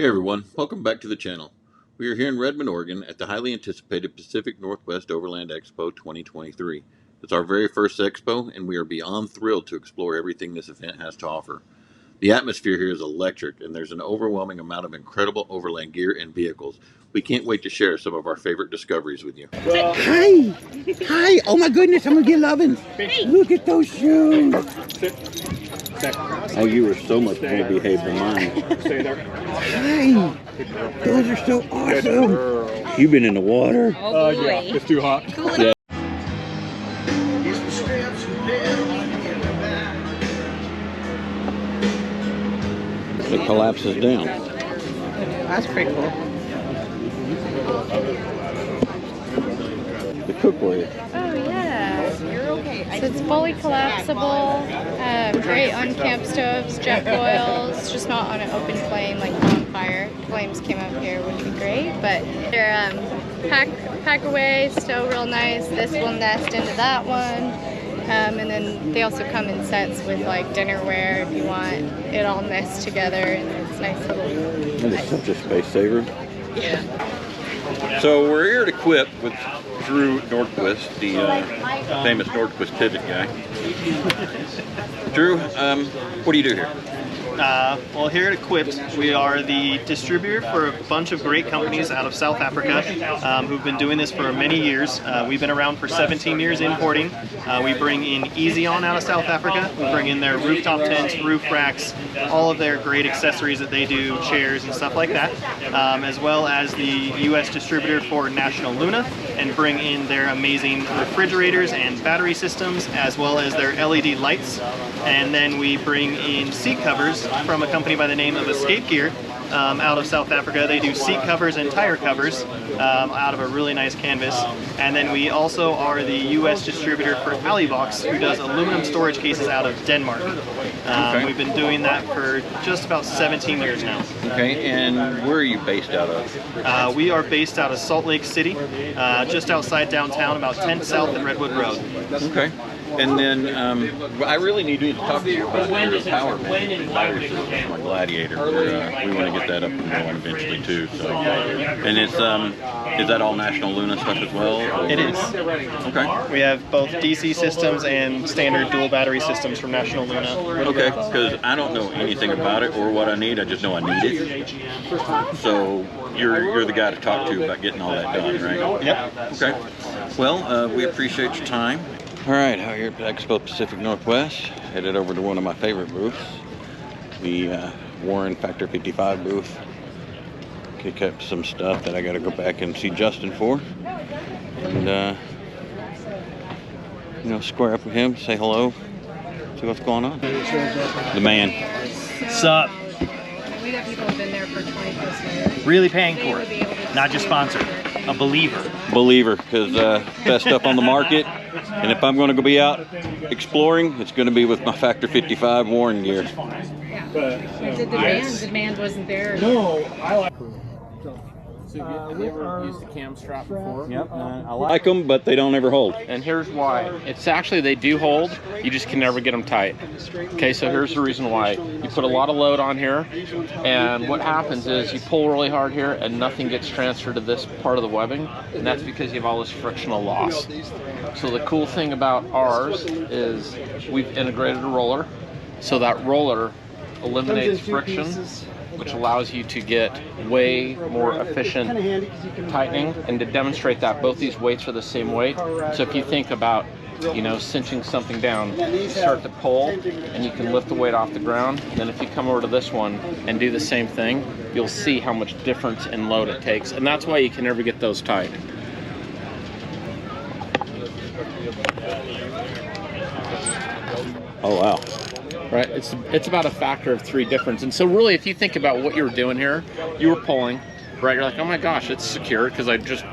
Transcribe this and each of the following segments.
Hey everyone, welcome back to the channel. We are here in Redmond, Oregon at the highly anticipated Pacific Northwest Overland Expo 2023. It's our very first expo and we are beyond thrilled to explore everything this event has to offer. The atmosphere here is electric and there's an overwhelming amount of incredible overland gear and vehicles. We can't wait to share some of our favorite discoveries with you. Hi! Hi! Oh my goodness, I'm gonna get loving. Look at those shoes! Oh, you were so much more behaved than mine. Stay there. Hi! Those are so awesome! You've been in the water? Oh, yeah, it's too hot. Yeah. It collapses down. That's pretty cool. The cookware. Oh yeah. So it's fully collapsible, great on camp stoves, jet boils, just not on an open flame like bonfire. Flames came up here would be great, but they're pack away, still real nice. This will nest into that one. And then they also come in sets with like dinnerware if you want it all nest together, and it's nice little. That is such a space saver. Yeah. So we're here to Quip with Drew Nordquist, the famous Nordquist pivot guy. Drew, what do you do here? Well, here at Equipped, we are the distributor for a bunch of great companies out of South Africa who've been doing this for many years. We've been around for 17 years importing. We bring in Easy-On out of South Africa. We bring in their rooftop tents, roof racks, all of their great accessories that they do, chairs and stuff like that, as well as the U.S. distributor for National Luna, and bring in their amazing refrigerators and battery systems, as well as their LED lights. And then we bring in seat covers from a company by the name of Escape Gear out of South Africa. They do seat covers and tire covers out of a really nice canvas. And then we also are the U.S. distributor for Alibox, who does aluminum storage cases out of Denmark. Okay. We've been doing that for just about 17 years now. Okay, and where are you based out of? We are based out of Salt Lake City, just outside downtown, about 10th South and Redwood Road. Okay. And then I really need to talk to you about your power battery system for my Gladiator. We want to get that up and going eventually too. So, and it's is that all National Luna stuff as well? Or? It is. Okay. We have both DC systems and standard dual battery systems from National Luna. Okay, because I don't know anything about it or what I need. I just know I need it. So you're the guy to talk to about getting all that done, right? Yep. Okay. Well, we appreciate your time. All right, out here at Expo Pacific Northwest, headed over to one of my favorite booths, the Warren Factor 55 booth. Kick up some stuff that I got to go back and see Justin for, and you know, square up with him, say hello, see what's going on. The man. Sup? We got people who've been there for 20+ years. Really paying for it, not just sponsored. A believer. Believer, because best stuff on the market. And if I'm going to go be out exploring, it's going to be with my Factor 55 Warren gear. The demand wasn't there. No, I like. So have you ever used the cam strap before? Yep, I like them, but they don't ever hold. And here's why. It's actually, they do hold, you just can never get them tight. Okay, so here's the reason why. You put a lot of load on here, and what happens is you pull really hard here and nothing gets transferred to this part of the webbing, and that's because you have all this frictional loss. So the cool thing about ours is we've integrated a roller, so that roller eliminates friction, which allows you to get way more efficient tightening. And to demonstrate that, both these weights are the same weight. So if you think about, you know, cinching something down, you start to pull and you can lift the weight off the ground. Then if you come over to this one and do the same thing, you'll see how much difference in load it takes. And that's why you can never get those tight. Oh, wow. Right, it's about a factor of 3 difference. And so really, if you think about what you were doing here, you were pulling, right? You're like, oh my gosh, it's secure because I just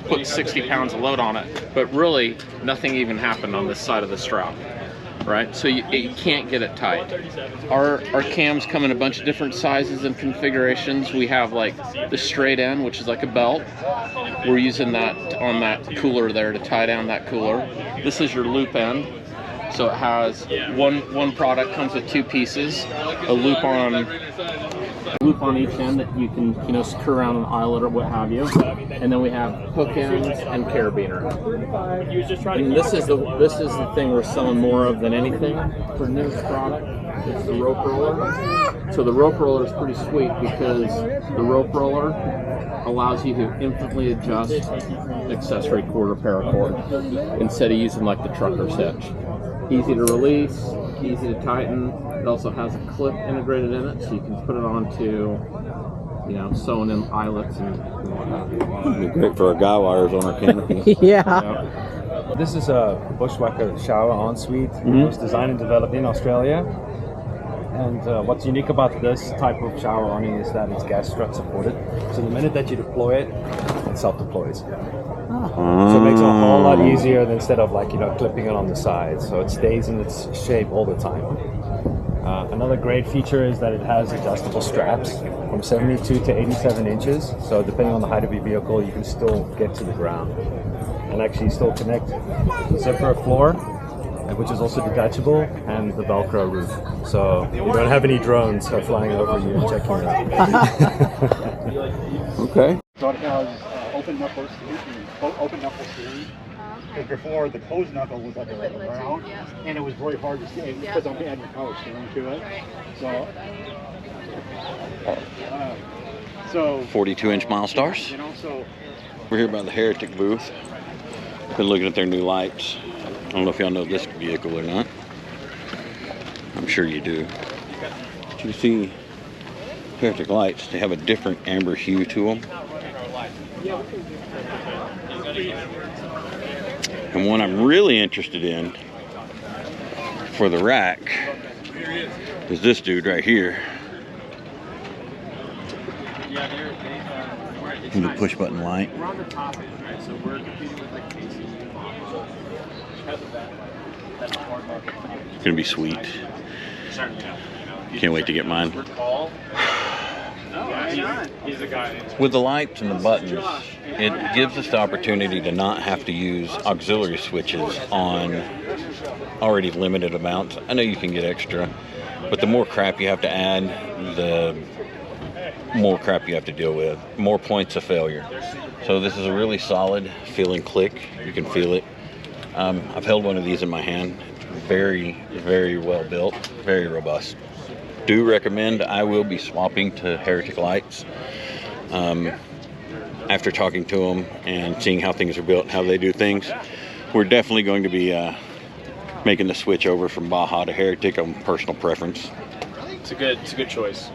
put 60 pounds of load on it. But really, nothing even happened on this side of the strap, right? So you can't get it tight. Our cams come in a bunch of different sizes and configurations. We have like the straight end, which is like a belt. We're using that on that cooler there to tie down that cooler. This is your loop end. So it has one product comes with 2 pieces, a loop on each end that you can screw around an eyelet or what have you, and then we have hook ends and carabiner. And this is the thing we're selling more of than anything for newest product. It's the rope roller. So the rope roller is pretty sweet because the rope roller allows you to infinitely adjust accessory cord or paracord instead of using like the trucker setch. Easy to release, easy to tighten. It also has a clip integrated in it, so you can put it onto, sewn in eyelets and whatnot. It'd be great for our guy wires on our canopy. Yeah. This is a Bushwacker shower ensuite. It was designed and developed in Australia. And what's unique about this type of shower awning is that it's gas strut supported. So the minute that you deploy it, it self-deploys. So it makes it a whole lot easier than instead of clipping it on the side. So it stays in its shape all the time. Another great feature is that it has adjustable straps from 72 to 87 inches. So depending on the height of your vehicle, you can still get to the ground and actually still connect the zipper floor, which is also detachable, and the Velcro roof. So you don't have any drones flying over you and checking it out. Okay. So it has open knuckle steering. Because before the closed knuckle was like a round, and it was very hard to see because I'm adding power steering to it. So 42-inch mile stars. We're here by the Heretic booth. Been looking at their new lights. I don't know if y'all know this vehicle or not. I'm sure you do. But you see Heretic Lights, they have a different amber hue to them. And one I'm really interested in for the rack is this dude right here. The push button light. It's gonna be sweet. Can't wait to get mine. With the lights and the buttons, it gives us the opportunity to not have to use auxiliary switches on already limited amounts. I know you can get extra, but the more crap you have to add, the more crap you have to deal with, more points of failure. So this is a really solid feeling click. You can feel it. I've held one of these in my hand. Very, very well built, very robust. Do recommend. I will be swapping to Heretic Lights after talking to them and seeing how things are built, how they do things. We're definitely going to be making the switch over from Baja to Heretic on personal preference. It's a good choice.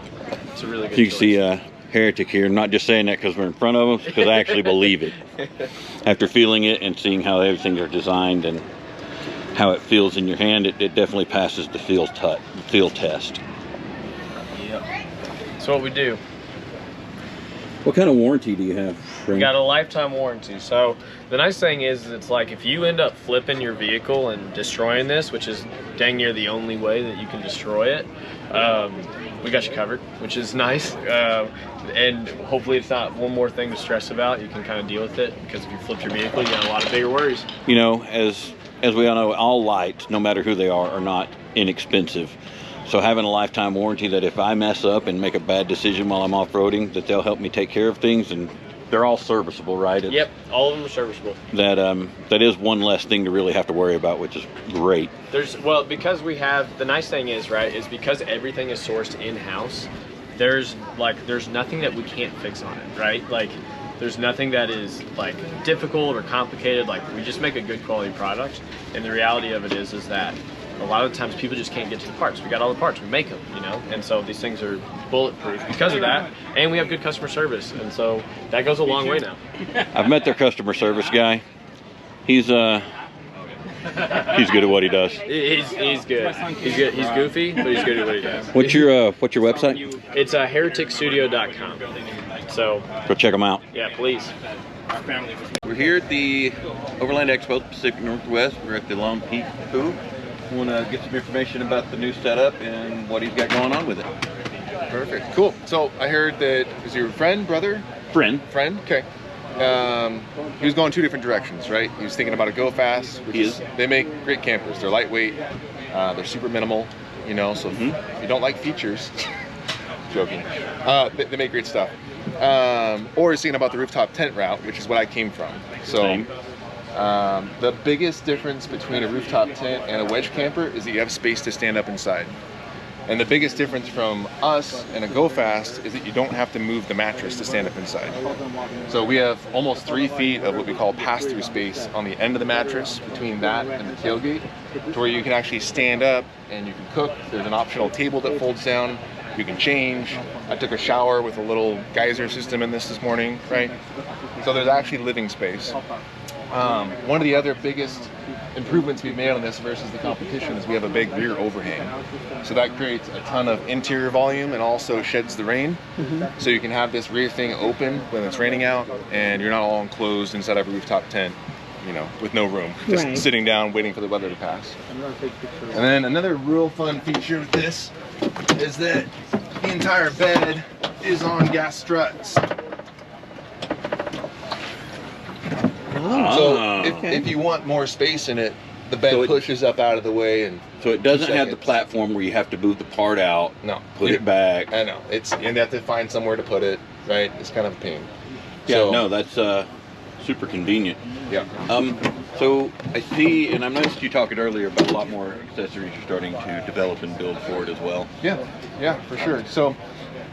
It's a really good So you choice. can see Heretic here. I'm not just saying that because we're in front of them, because I actually believe it. After feeling it and seeing how everything are designed and how it feels in your hand, it definitely passes the feel test. Yep. That's what we do. What kind of warranty do you have? We got a lifetime warranty. So the nice thing is it's like if you end up flipping your vehicle and destroying this, which is dang near the only way that you can destroy it, we got you covered, which is nice. And hopefully it's not one more thing to stress about. You can kind of deal with it, because if you flipped your vehicle, you got a lot of bigger worries. You know, as we all know, all lights, no matter who they are not inexpensive. So having a lifetime warranty that if I mess up and make a bad decision while I'm off-roading, that they'll help me take care of things, and they're all serviceable, right? Yep, all of them are serviceable. That is one less thing to really have to worry about, which is great. Well, because we have, the nice thing is, right, is because everything is sourced in-house, there's nothing that we can't fix on it, right? Like, there's nothing that is like difficult or complicated. Like, we just make a good quality product, and the reality of it is that a lot of times people just can't get to the parts. We got all the parts, we make them, you know, and so these things are bulletproof because of that, and we have good customer service, and so that goes a long way now. I've met their customer service guy. He's good at what he does. He's good. He's good. He's goofy, but he's good at what he does. What's your website? It's hereticstudio.com. So Go check them out. yeah, please. We're here at the Overland Expo, Pacific Northwest. We're at the Long Peak booth. We want to get some information about the new setup and what he's got going on with it. Perfect. Cool. So I heard that is your friend, brother? Friend. Friend? Okay. he was going two different directions, right? He was thinking about a Go Fast, which is, they make great campers. They're lightweight, they're super minimal, you know, so if you don't like features, joking, they make great stuff. Or he's thinking about the rooftop tent route, which is what I came from. So the biggest difference between a rooftop tent and a wedge camper is that you have space to stand up inside. And the biggest difference from us and a Go Fast is that you don't have to move the mattress to stand up inside. So we have almost 3 feet of what we call pass-through space on the end of the mattress between that and the tailgate, to where you can actually stand up and you can cook. There's an optional table that folds down. You can change. I took a shower with a little geyser system in this morning, right? So there's actually living space. One of the other biggest improvements we've made on this versus the competition is we have a big rear overhang. So that creates a ton of interior volume and also sheds the rain. So you can have this rear thing open when it's raining out and you're not all enclosed inside of a rooftop tent, you know, with no room. Just sitting down waiting for the weather to pass. And then another real fun feature with this is that the entire bed is on gas struts. So if you want more space in it, the bed pushes up out of the way, and so it doesn't have the platform where you have to move the part out. No, put it back. I know you have to find somewhere to put it. Right, it's kind of a pain. Yeah, so, no, that's super convenient. Yeah. So I see, and I noticed you talking earlier about a lot more accessories you're starting to develop and build for it as well. Yeah, for sure. So,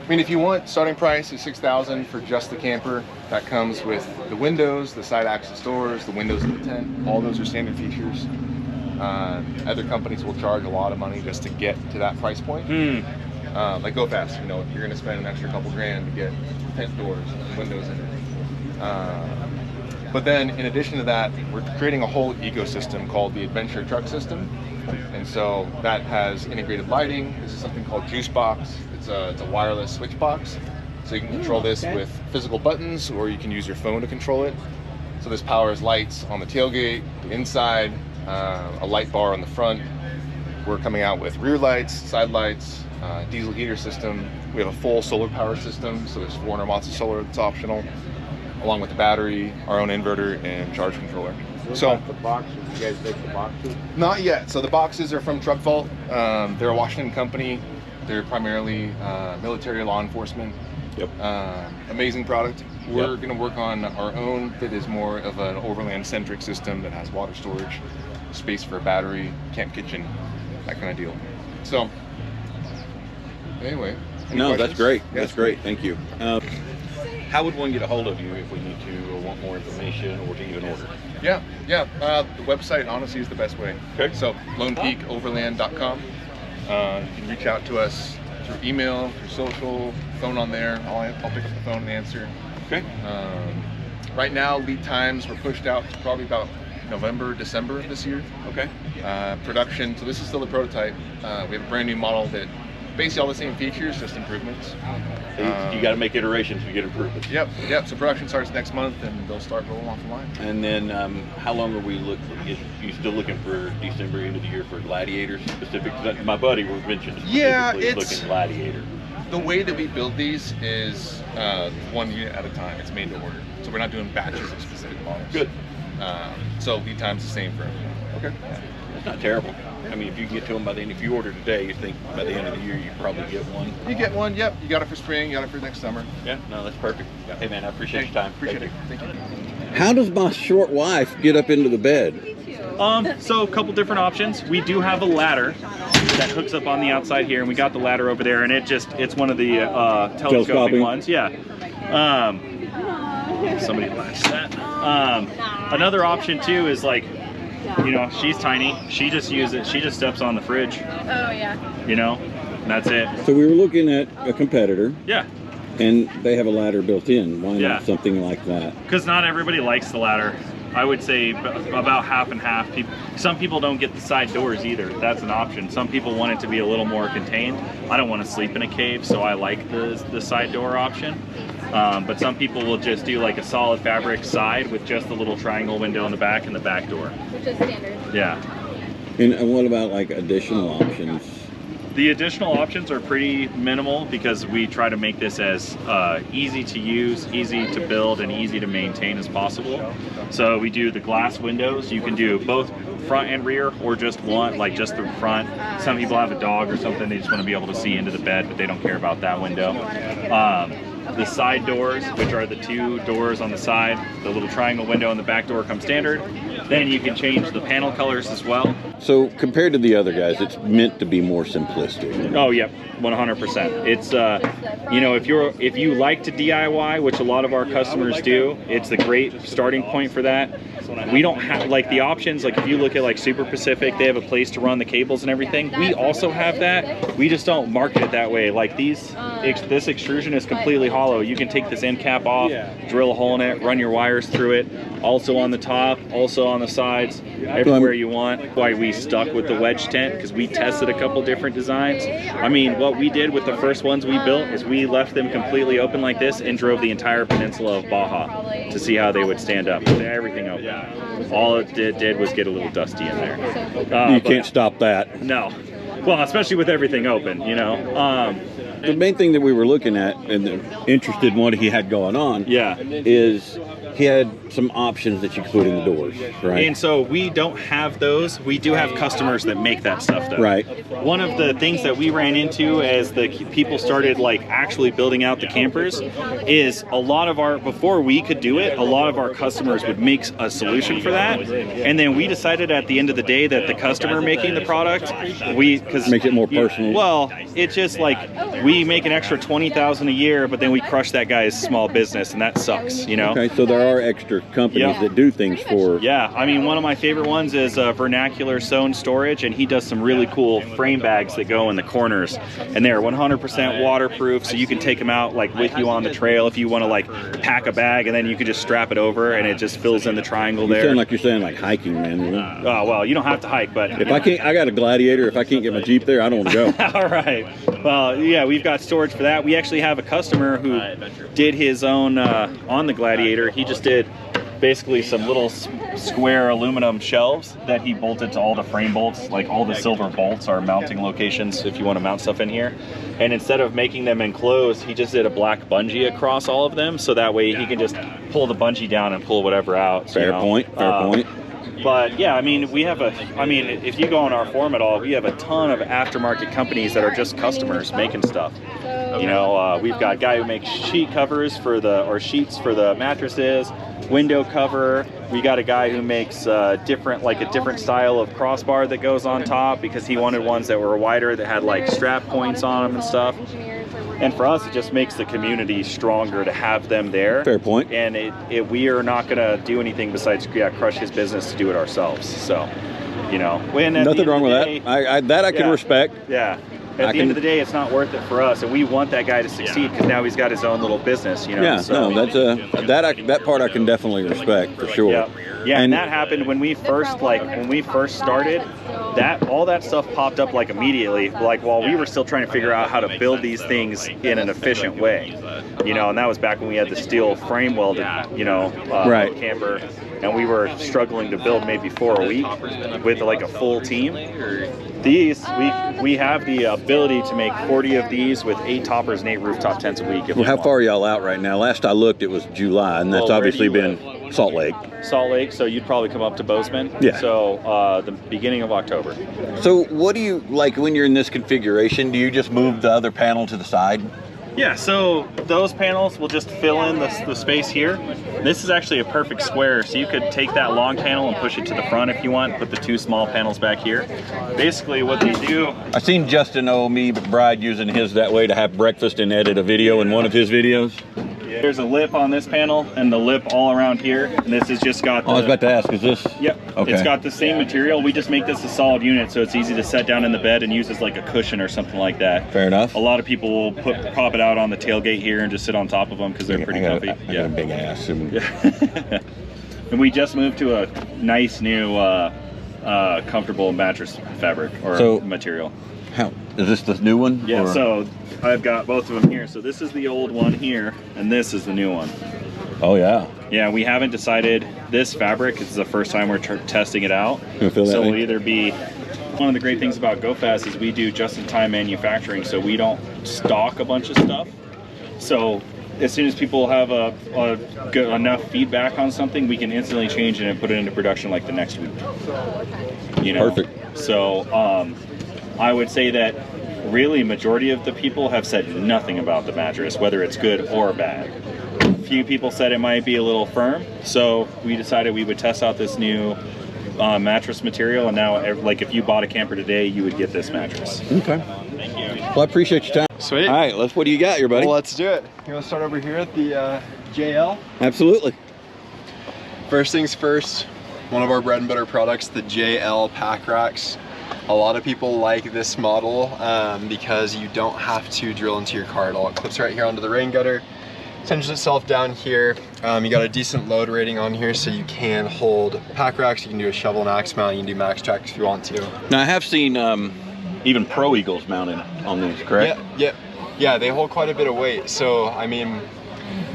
I mean, if you want, starting price is $6,000 for just the camper. That comes with the windows, the side access doors, the windows in the tent. All those are standard features. Other companies will charge a lot of money just to get to that price point. Like Go Fast, you know, you're going to spend an extra couple grand to get tent doors and windows in it. But then, in addition to that, we're creating a whole ecosystem called the Adventure Truck System. And so that has integrated lighting. This is something called Juice Box. It's a wireless switch box. So you can control this with physical buttons, or you can use your phone to control it. So this powers lights on the tailgate, the inside, a light bar on the front. We're coming out with rear lights, side lights, diesel heater system. We have a full solar power system, so there's 400 watts of solar that's optional, along with the battery, our own inverter, and charge controller. So the boxes, you guys make the boxes? Not yet. So the boxes are from Truck Vault. They're a Washington company. They're primarily military law enforcement. Amazing product. We're going to work on our own that is more of an overland-centric system that has water storage, space for a battery, camp kitchen, that kind of deal. So anyway. No, that's great. That's great. Thank you. How would one get a hold of you if we need to or want more information or to even order? The website honestly is the best way. Okay. So lonepeakoverland.com. You can reach out to us through email, through social, phone on there. I'll pick up the phone and answer. Okay. Right now, lead times were pushed out to probably about November, December of this year. Okay. Production, so this is still the prototype. We have a brand new model that basically all the same features, just improvements. You got to make iterations to get improvements. Yep. So production starts next month, and they'll start rolling off the line. And then, how long are we looking? You still looking for December, end of the year for Gladiators specific? My buddy mentioned specifically looking Gladiator. The way that we build these is 1 unit at a time. It's made to order, so we're not doing batches of specific models. Good. So lead time's the same for everyone. Okay. That's not terrible. I mean, if you can get to them by the end, if you order today, you think by the end of the year you probably get one. You get one, yep. You got it for spring, you got it for next summer. Yeah, no, that's perfect. Hey man, I appreciate your time. Appreciate it. Thank you. How does my short wife get up into the bed? So a couple different options. We do have a ladder that hooks up on the outside here, and we got the ladder over there, and it's one of the telescoping ones. Yeah. Somebody latched that. Another option too is like, you know, she's tiny. She just steps on the fridge. Oh yeah. You know, and that's it. So we were looking at a competitor. Yeah. And they have a ladder built in. Why not something like that? Because not everybody likes the ladder. I would say about half and half. Some people don't get the side doors either. That's an option. Some people want it to be a little more contained. I don't want to sleep in a cave, so I like the side door option. But some people will just do like a solid fabric side with just a little triangle window in the back and the back door. Which is standard. Yeah. And what about like additional options? The additional options are pretty minimal because we try to make this as easy to use, easy to build, and easy to maintain as possible. So we do the glass windows. You can do both front and rear, or just one, like just the front. Some people have a dog or something, they just want to be able to see into the bed, but they don't care about that window. The side doors, which are the 2 doors on the side, the little triangle window and the back door come standard. Then you can change the panel colors as well. So compared to the other guys, it's meant to be more simplistic. Oh, yep, 100%. It's you know, if you like to DIY, which a lot of our customers do, it's a great starting point for that. We don't have like the options, like if you look at like Super Pacific, they have a place to run the cables and everything. We also have that. We just don't market it that way. Like this extrusion is completely hollow. You can take this end cap off, drill a hole in it, run your wires through it. Also on the top, also on the sides, everywhere you want. Why we stuck with the wedge tent, because we tested a couple different designs. I mean, what we did with the first ones we built is we left them completely open like this and drove the entire peninsula of Baja to see how they would stand up. Everything open. All it did was get a little dusty in there. You can't stop that. No. Well, especially with everything open, you know. The main thing that we were looking at and interested in what he had going on is he had some options that you could put in the doors, right? And so we don't have those. We do have customers that make that stuff though. Right. One of the things that we ran into as the people started like actually building out the campers is a lot of our, before we could do it, a lot of our customers would make a solution for that. And then we decided at the end of the day that the customer making the product, because makes it more personal. Well, it's just like we make an extra $20,000 a year, but then we crush that guy's small business, and that sucks, you know? Okay, so there are extra companies that do things for... Yeah, I mean, one of my favorite ones is Vernacular Sewn Storage, and he does some really cool frame bags that go in the corners, and they're 100% waterproof, so you can take them out like with you on the trail if you want to like pack a bag, and then you can just strap it over, and it just fills in the triangle there. You sound like you're saying like hiking, man. Oh, well, you don't have to hike, but... If I can't, I got a Gladiator. If I can't get my Jeep there, I don't want to go. All right. Well, yeah, we've got storage for that. We actually have a customer who did his own on the Gladiator. He just did basically some little square aluminum shelves that he bolted to all the frame bolts. Like all the silver bolts are mounting locations if you want to mount stuff in here. And instead of making them enclosed, he just did a black bungee across all of them, so that way he can just pull the bungee down and pull whatever out. Fair point. But yeah, I mean, we have if you go on our forum at all, we have a ton of aftermarket companies that are just customers making stuff. You know, we've got a guy who makes sheet covers or sheets for the mattresses, window cover. We got a guy who makes a different style of crossbar that goes on top because he wanted ones that were wider that had like strap points on them and stuff. And for us, it just makes the community stronger to have them there. Fair point. And we are not going to do anything besides crush his business to do it ourselves. So, you know. Nothing wrong with that. I can respect. Yeah. At the end of the day, it's not worth it for us, and we want that guy to succeed because now he's got his own little business, you know. Yeah, so. No, that part I can definitely respect for sure. Yeah, and that happened when we first started. All that stuff popped up like immediately, like while we were still trying to figure out how to build these things in an efficient way, you know. And that was back when we had the steel frame welded, you know, camper, and we were struggling to build maybe 4 a week with like a full team. These, we have the ability to make 40 of these with 8 toppers and 8 rooftop tents a week. Well, how far are y'all out right now? Last I looked, it was July, and that's obviously been Salt Lake. Salt Lake, so you'd probably come up to Bozeman. Yeah. So the beginning of October. So what do you, like when you're in this configuration, do you just move the other panel to the side? Yeah, so those panels will just fill in the space here. This is actually a perfect square, so you could take that long panel and push it to the front if you want, put the 2 small panels back here. Basically what they do... I've seen Justin McBride using his that way to have breakfast and edit a video in one of his videos. There's a lip on this panel and the lip all around here, and this has just got I was about to ask, is this? Yep. Okay. It's got the same material. We just make this a solid unit, so it's easy to set down in the bed and use as like a cushion or something like that. Fair enough. A lot of people will prop it out on the tailgate here and just sit on top of them because they're pretty comfy. I got a big ass. And we just moved to a nice new comfortable mattress fabric or material. How is this the new one? Yeah, so I've got both of them here. So this is the old one here, and this is the new one. Oh yeah. Yeah, we haven't decided this fabric. It's the first time we're testing it out. Feel that so way? it'll either be One of the great things about GoFast is we do just-in-time manufacturing, so we don't stock a bunch of stuff. So as soon as people have good enough feedback on something, we can instantly change it and put it into production like the next week. You know? Perfect. So I would say that really majority of the people have said nothing about the mattress, whether it's good or bad. A few people said it might be a little firm, so we decided we would test out this new mattress material, and now like if you bought a camper today, you would get this mattress. Okay. Well, I appreciate your time. Sweet. All right, what do you got here, buddy? Well, let's do it. You want to start over here at the JL? Absolutely. First things first, one of our bread and butter products, the JL pack racks. A lot of people like this model because you don't have to drill into your car at all. It clips right here onto the rain gutter, cinches itself down here. You got a decent load rating on here, so you can hold pack racks. You can do a shovel and axe mount. You can do max tracks if you want to. Now, I have seen even Pro Eagles mounted on these, correct? Yeah, they hold quite a bit of weight. So, I mean,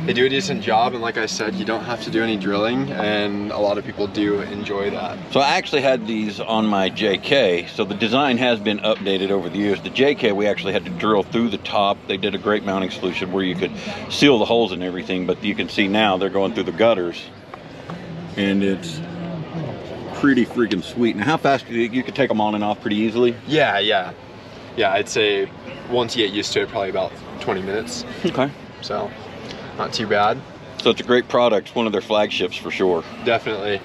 they do a decent job, and like I said, you don't have to do any drilling, and a lot of people do enjoy that. So I actually had these on my JK, so the design has been updated over the years. The JK, we actually had to drill through the top. They did a great mounting solution where you could seal the holes and everything, but you can see now they're going through the gutters, and it's pretty freaking sweet. Now, how fast do you could take them on and off pretty easily? Yeah, I'd say once you get used to it, probably about 20 minutes. Okay. So, not too bad. So it's a great product, one of their flagships for sure. Definitely.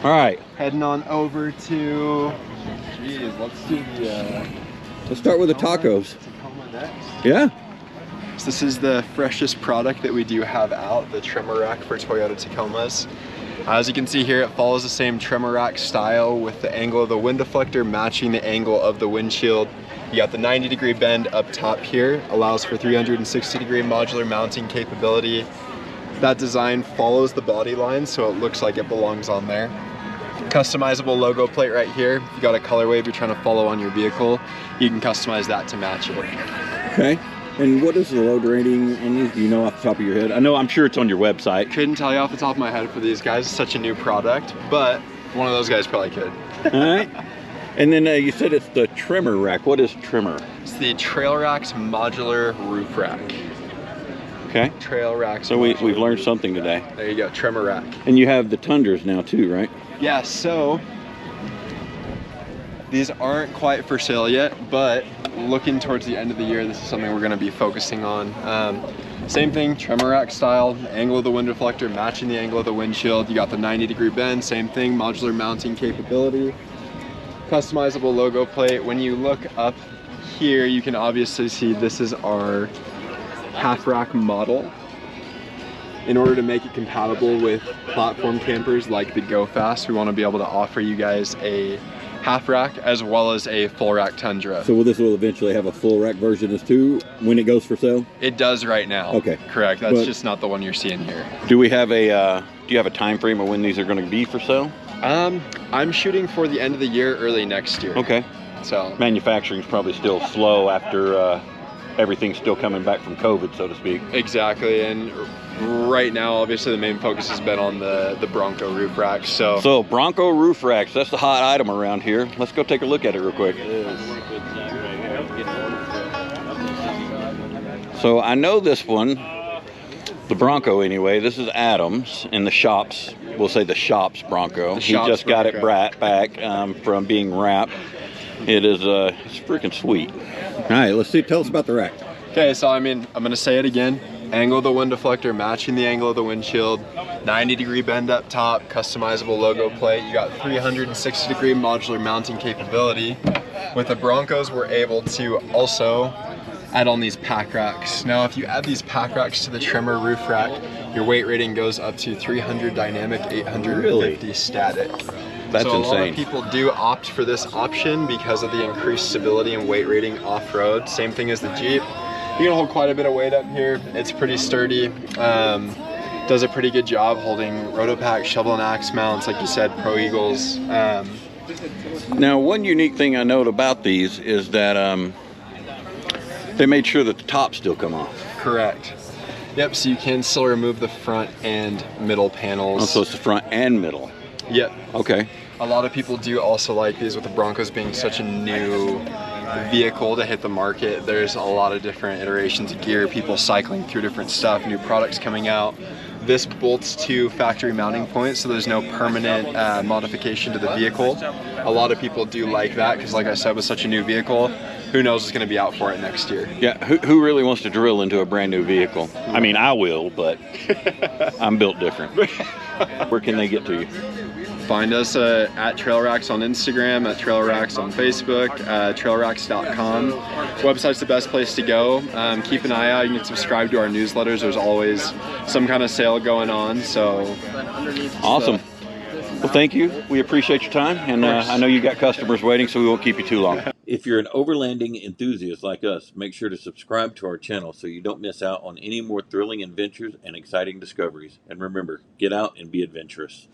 All right. Heading on over to, let's do the... let's start with the tacos. Tacoma next. Yeah. So this is the freshest product that we do have out, the trimmer rack for Toyota Tacomas. As you can see here, it follows the same trimmer rack style with the angle of the wind deflector matching the angle of the windshield. You got the 90-degree bend up top here, allows for 360-degree modular mounting capability. That design follows the body line, so it looks like it belongs on there. Customizable logo plate right here. If you got a colorway you're trying to follow on your vehicle, you can customize that to match it. Okay. And what is the load rating on these? Do you know off the top of your head? I'm sure it's on your website. Couldn't tell you off the top of my head for these guys. It's such a new product, but one of those guys probably could. All right. And then you said it's the trimmer rack. What is trimmer? It's the TrailRax modular roof rack. Okay. TrailRax. So we've learned something today. There you go, trimmer rack. And you have the Tundras now too, right? Yeah, so these aren't quite for sale yet, but looking towards the end of the year, this is something we're going to be focusing on. Same thing, trimmer rack style, angle of the wind deflector matching the angle of the windshield. You got the 90-degree bend, same thing, modular mounting capability. Customizable logo plate. When you look up here, you can obviously see this is our half rack model. In order to make it compatible with platform campers like the GoFast, we want to be able to offer you guys a half rack as well as a full rack Tundra. So this will eventually have a full rack version as too when it goes for sale? It does right now. Okay. Correct. That's just not the one you're seeing here. Do we have a do you have a time frame of when these are going to be for sale? I'm shooting for the end of the year, early next year. Okay. So manufacturing's probably still slow after everything's still coming back from COVID, so to speak. Exactly, and right now, obviously, the main focus has been on the Bronco roof racks. So Bronco roof racks, that's the hot item around here. Let's go take a look at it real quick. So I know this one, the Bronco anyway. This is Adam's in the shops. We'll say the shops Bronco. He just got it back from being wrapped. It is it's freaking sweet. All right, let's see. Tell us about the rack. Okay, so I mean, I'm gonna say it again. Angle of the wind deflector matching the angle of the windshield. 90-degree bend up top. Customizable logo plate. You got 360-degree modular mounting capability. With the Broncos, we're able to also add on these pack racks. Now, if you add these pack racks to the trimmer roof rack, your weight rating goes up to 300 dynamic, 850 static. That's so insane. A lot of people do opt for this option because of the increased stability and weight rating off-road. Same thing as the Jeep. You can hold quite a bit of weight up here. It's pretty sturdy. Does a pretty good job holding Rotopack, shovel and axe mounts, like you said, Pro Eagles. Now, one unique thing I note about these is that they made sure that the tops still come off. Correct. Yep, so you can still remove the front and middle panels. Oh, so it's the front and middle. Yep. Okay. A lot of people do also like these, with the Broncos being such a new vehicle to hit the market. There's a lot of different iterations of gear, people cycling through different stuff, new products coming out. This bolts to factory mounting points, so there's no permanent modification to the vehicle. A lot of people do like that because, like I said, with such a new vehicle, who knows what's going to be out for it next year. Yeah, who really wants to drill into a brand new vehicle? I mean, I will, but I'm built different. Where can they get to you? Find us at TrailRax on Instagram, at TrailRax on Facebook, TrailRax.com. Website's the best place to go. Keep an eye out. You can subscribe to our newsletters. There's always some kind of sale going on. So awesome. Well, thank you. We appreciate your time, and I know you got customers waiting, so we won't keep you too long. If you're an overlanding enthusiast like us, make sure to subscribe to our channel so you don't miss out on any more thrilling adventures and exciting discoveries. And remember, get out and be adventurous.